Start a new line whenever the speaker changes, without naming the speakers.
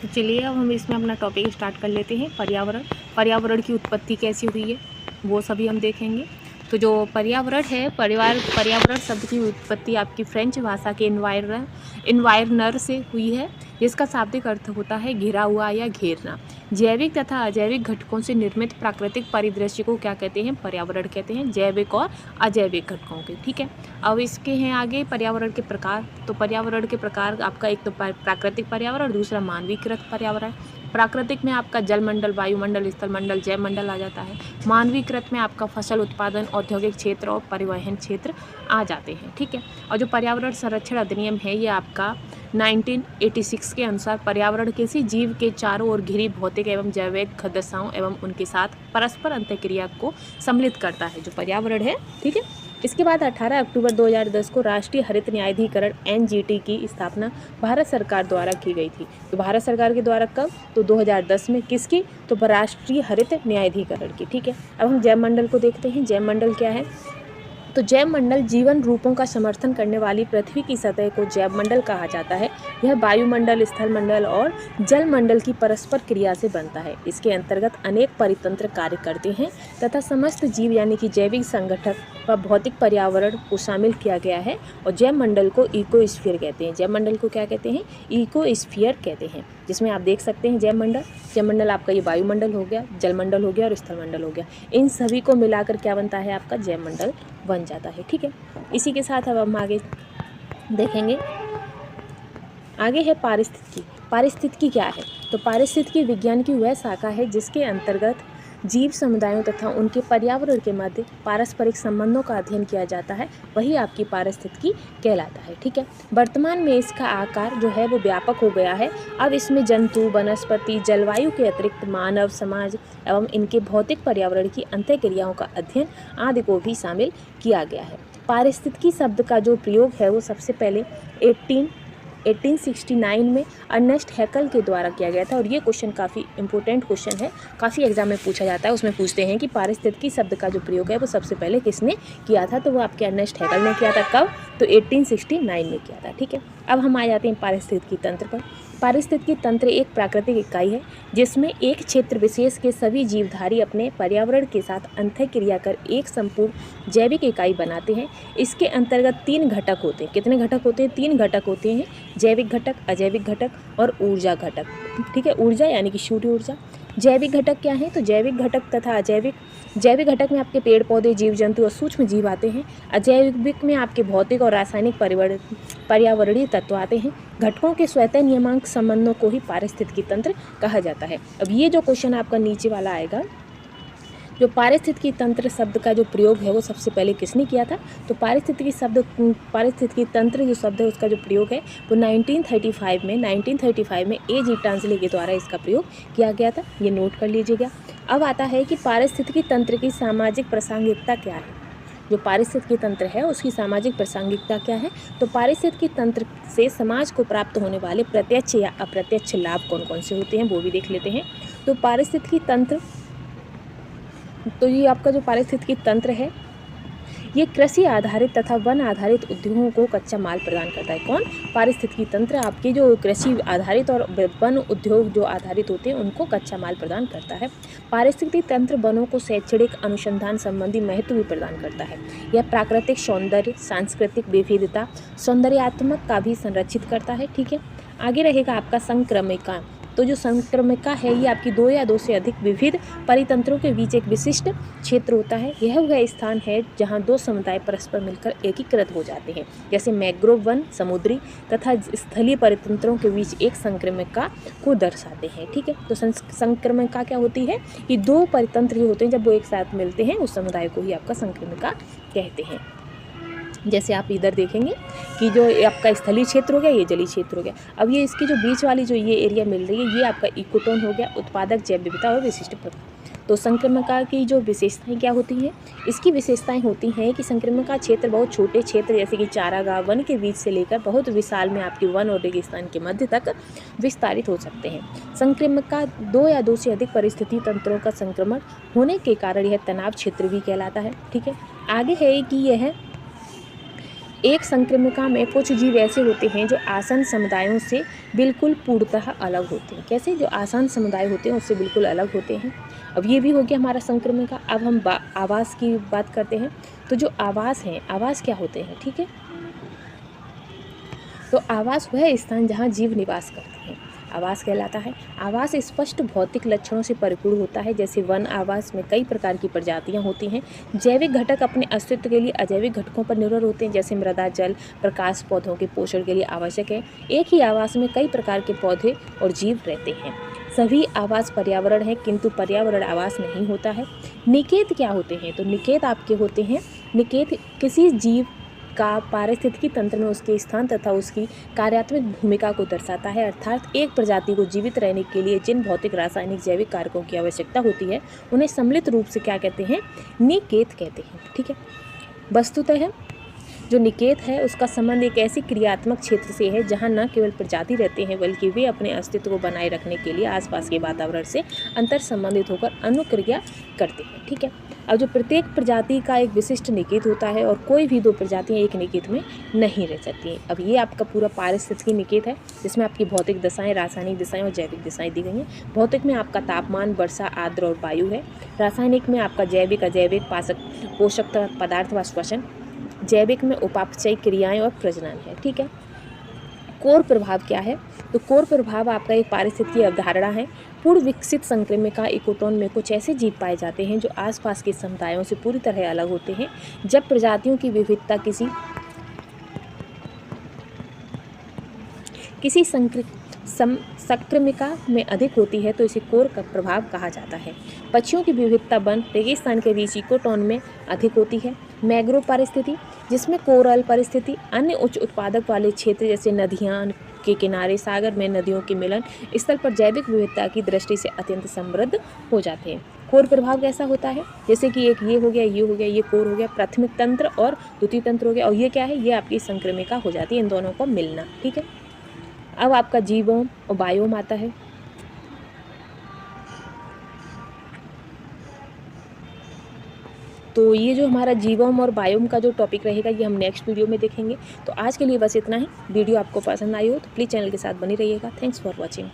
तो चलिए अब हम इसमें अपना टॉपिक स्टार्ट कर लेते हैं। पर्यावरण की उत्पत्ति कैसी हुई है वो सभी हम देखेंगे। तो जो पर्यावरण है, पर्यावरण शब्द की उत्पत्ति आपकी फ्रेंच भाषा के इन्वायरनर से हुई है, जिसका शाब्दिक अर्थ होता है घिरा हुआ या घेरना। जैविक तथा अजैविक घटकों से निर्मित प्राकृतिक परिदृश्य को क्या कहते हैं? पर्यावरण कहते हैं, जैविक और अजैविक घटकों के। ठीक है, अब इसके हैं आगे पर्यावरण के प्रकार। तो पर्यावरण के प्रकार आपका एक तो प्राकृतिक पर्यावरण, दूसरा मानवीकृत पर्यावरण। प्राकृतिक में आपका जलमंडल, वायुमंडल, स्थलमंडल, जैवमंडल आ जाता है। मानवीकृत में आपका फसल उत्पादन, औद्योगिक क्षेत्र और परिवहन क्षेत्र आ जाते हैं। ठीक है, और जो पर्यावरण संरक्षण अधिनियम है ये आपका 1986 के अनुसार पर्यावरण किसी जीव के चारों ओर घिरी भौतिक एवं जैविक दशाओं एवं उनके साथ परस्पर अंतःक्रिया को सम्मिलित करता है, जो पर्यावरण है। ठीक है, इसके बाद 18 अक्टूबर 2010 को राष्ट्रीय हरित न्यायाधिकरण (NGT) की स्थापना भारत सरकार द्वारा की गई थी। तो भारत सरकार के द्वारा कब? तो 2010 में। किसकी? तो राष्ट्रीय हरित न्यायाधिकरण की। ठीक है, अब हम जैवमंडल को देखते हैं। जैवमंडल क्या है? तो जैवमंडल जीवन रूपों का समर्थन करने वाली पृथ्वी की सतह को जैवमंडल कहा जाता है। यह वायुमंडल, स्थलमंडल और जलमंडल की परस्पर क्रिया से बनता है। इसके अंतर्गत अनेक परितंत्र कार्य करते हैं तथा समस्त जीव यानी कि जैविक संगठक व भौतिक पर्यावरण को शामिल किया गया है। और जैवमंडल को इकोस्फीयर कहते हैं। जैवमंडल को क्या कहते हैं? इकोस्फीयर कहते हैं, जिसमें आप देख सकते हैं जैवमंडल आपका ये वायुमंडल हो गया, जलमंडल हो गया और स्थलमंडल हो गया। इन सभी को मिलाकर क्या बनता है? आपका जैवमंडल बन जाता है। ठीक है, इसी के साथ अब हम आगे देखेंगे। आगे है पारिस्थितिकी। पारिस्थितिकी क्या है? तो पारिस्थितिकी विज्ञान की वह शाखा है जिसके अंतर्गत जीव समुदायों तथा उनके पर्यावरण के मध्य पारस्परिक संबंधों का अध्ययन किया जाता है, वही आपकी पारिस्थितिकी कहलाता है। ठीक है, वर्तमान में इसका आकार जो है वो व्यापक हो गया है। अब इसमें जंतु, वनस्पति, जलवायु के अतिरिक्त मानव समाज एवं इनके भौतिक पर्यावरण की अंतःक्रियाओं का अध्ययन आदि को भी शामिल किया गया है। पारिस्थितिकी शब्द का जो प्रयोग है वो सबसे पहले 1869 में अर्नेस्ट हैकल के द्वारा किया गया था। और ये क्वेश्चन काफ़ी इंपॉर्टेंट क्वेश्चन है, काफ़ी एग्जाम में पूछा जाता है। उसमें पूछते हैं कि पारिस्थितिकी शब्द का जो प्रयोग है वो सबसे पहले किसने किया था? तो वो आपके अर्नेस्ट हैकल ने किया था। कब? तो 1869 में किया था। ठीक है, अब हम आ जाते हैं पारिस्थितिकी तंत्र पर। पारिस्थितिकी तंत्र एक प्राकृतिक इकाई है जिसमें एक क्षेत्र विशेष के सभी जीवधारी अपने पर्यावरण के साथ अंतःक्रिया कर एक संपूर्ण जैविक इकाई बनाते हैं। इसके अंतर्गत 3 घटक होते हैं। कितने घटक होते हैं? 3 घटक होते हैं, जैविक घटक, अजैविक घटक और ऊर्जा घटक। ठीक है, ऊर्जा यानी कि सूर्य ऊर्जा। जैविक घटक क्या है? तो जैविक घटक तथा जैविक घटक में आपके पेड़ पौधे, जीव जंतु और सूक्ष्म जीव आते हैं। अजैविक में आपके भौतिक और रासायनिक पर्यावरणीय तत्व आते हैं। घटकों के स्वतः नियमांक संबंधों को ही पारिस्थितिकी तंत्र कहा जाता है। अब ये जो क्वेश्चन आपका नीचे वाला आएगा, जो पारिस्थितिकी तंत्र शब्द का जो प्रयोग है वो सबसे पहले किसने किया था? तो पारिस्थितिकी तंत्र जो शब्द है उसका जो प्रयोग है वो 1935 में A.G. टांसले के द्वारा इसका प्रयोग किया गया था। ये नोट कर लीजिएगा। अब आता है कि पारिस्थितिकी तंत्र की सामाजिक प्रासंगिकता क्या है। जो पारिस्थितिकी तंत्र है उसकी सामाजिक प्रासंगिकता क्या है? तो पारिस्थितिकी तंत्र से समाज को प्राप्त होने वाले प्रत्यक्ष या अप्रत्यक्ष लाभ कौन कौन से होते हैं वो भी देख लेते हैं। तो पारिस्थितिकी तंत्र, तो ये आपका जो पारिस्थितिकी तंत्र है ये कृषि आधारित तथा वन आधारित उद्योगों को कच्चा माल प्रदान करता है। कौन? पारिस्थितिकी तंत्र आपके जो कृषि आधारित और वन उद्योग जो आधारित होते हैं उनको कच्चा माल प्रदान करता है। पारिस्थितिकी तंत्र वनों को शैक्षणिक अनुसंधान संबंधी महत्व भी प्रदान करता है। यह प्राकृतिक सौंदर्य, सांस्कृतिक विविधता, सौंदर्यात्मक का भी संरक्षित करता है। ठीक है, आगे रहेगा आपका संक्रमिका। तो जो संक्रमिका है ये आपकी 2 या 2 से अधिक विविध परितंत्रों के बीच एक विशिष्ट क्षेत्र होता है। यह वह स्थान है जहां 2 समुदाय परस्पर मिलकर एकीकृत हो जाते हैं। जैसे मैंग्रोव वन समुद्री तथा स्थलीय परितंत्रों के बीच एक संक्रमिका को दर्शाते हैं। ठीक है, तो संक्रमिका क्या होती है? ये 2 परितंत्र जो होते हैं जब वो एक साथ मिलते हैं उस समुदाय को ही आपका संक्रमिका कहते हैं। जैसे आप इधर देखेंगे कि जो आपका स्थलीय क्षेत्र हो गया, ये जलीय क्षेत्र हो गया। अब ये इसकी जो बीच वाली जो ये एरिया मिल रही है ये आपका इकोटोन हो गया, उत्पादक, जैव विविधता और विशिष्ट प्रकार। तो संक्रमणिका की जो विशेषताएं क्या होती हैं? इसकी विशेषताएं होती हैं कि संक्रमणिका क्षेत्र बहुत छोटे क्षेत्र जैसे कि चारागाह, वन के बीच से लेकर बहुत विशाल में आपके वन और रेगिस्तान के मध्य तक विस्तारित हो सकते हैं। संक्रमणिका 2 या 2 से अधिक परिस्थिति तंत्रों का संक्रमण होने के कारण यह तनाव क्षेत्र भी कहलाता है। ठीक है, आगे है कि एक संक्रमिका में कुछ जीव ऐसे होते हैं जो आसन समुदायों से बिल्कुल पूर्णतः अलग होते हैं। कैसे? जो आसन समुदाय होते हैं उससे बिल्कुल अलग होते हैं। अब ये भी हो गया हमारा संक्रमिका। अब हम आवास की बात करते हैं। तो जो आवास हैं, आवास क्या होते हैं? ठीक है, तो आवास वह स्थान जहाँ जीव निवास करते हैं, आवास कहलाता है। आवास स्पष्ट भौतिक लक्षणों से परिपूर्ण होता है। जैसे वन आवास में कई प्रकार की प्रजातियां होती हैं। जैविक घटक अपने अस्तित्व के लिए अजैविक घटकों पर निर्भर होते हैं। जैसे मृदा, जल, प्रकाश पौधों के पोषण के लिए आवश्यक है। एक ही आवास में कई प्रकार के पौधे और जीव रहते हैं। सभी आवास पर्यावरण है, किंतु पर्यावरण आवास नहीं होता है। निकेत क्या होते हैं? तो निकेत आपके होते हैं, निकेत किसी जीव का पारिस्थितिकी तंत्र में उसके स्थान तथा उसकी कार्यात्मक भूमिका को दर्शाता है। अर्थात एक प्रजाति को जीवित रहने के लिए जिन भौतिक, रासायनिक, जैविक कारकों की आवश्यकता होती है उन्हें सम्मिलित रूप से क्या कहते हैं? निकेत कहते हैं। ठीक है, वस्तुतः जो निकेत है उसका संबंध एक ऐसी क्रियात्मक क्षेत्र से है जहाँ न केवल प्रजाति रहते हैं बल्कि वे अपने अस्तित्व को बनाए रखने के लिए आसपास के वातावरण से अंतर संबंधित होकर अनुक्रिया करते हैं। ठीक है, अब जो प्रत्येक प्रजाति का एक विशिष्ट निकेत होता है और कोई भी दो प्रजातियां एक निकेत में नहीं रह सकती हैं। अब ये आपका पूरा पारिस्थितिकी निकेत है जिसमें आपकी भौतिक दशाएं, रासायनिक दशाएं और जैविक दशाएं दी गई हैं। भौतिक में आपका तापमान, वर्षा, आर्द्र और वायु है। रासायनिक में आपका जैविक, अजैविक, पोषक पदार्थ व श्वसन। जैविक में उपापचय क्रियाएं और प्रजनन है। ठीक है, कोर प्रभाव क्या है? तो कोर प्रभाव आपका एक पारिस्थितिकी अवधारणा है। पूर्ण विकसित संक्रमिका इकोटोन में कुछ ऐसे जीव पाए जाते हैं जो आसपास के समुदायों से पूरी तरह अलग होते हैं। जब प्रजातियों की विविधता किसी संक्रमिका में अधिक होती है तो इसे कोर का प्रभाव कहा जाता है। पक्षियों की विविधता वन, रेगिस्तान के बीच इकोटोन में अधिक होती है। मैंग्रोव परिस्थिति जिसमें कोरल परिस्थिति, अन्य उच्च उत्पादक वाले क्षेत्र जैसे नदियाँ के किनारे, सागर में नदियों के मिलन स्थल पर जैविक विविधता की दृष्टि से अत्यंत समृद्ध हो जाते हैं। कोर प्रभाव कैसा होता है? जैसे कि एक ये हो गया, ये हो गया, ये कोर हो गया, प्राथमिक तंत्र और द्वितीय तंत्र हो गया, और ये क्या है? ये आपकी संक्रमिका हो जाती है, इन दोनों को मिलना। ठीक है, अब आपका जीवोम और बायोम आता है। तो ये जो हमारा जीवोम और बायोम का जो टॉपिक रहेगा ये हम नेक्स्ट वीडियो में देखेंगे। तो आज के लिए बस इतना ही। वीडियो आपको पसंद आई हो तो प्लीज़ चैनल के साथ बनी रहिएगा। Thanks for watching.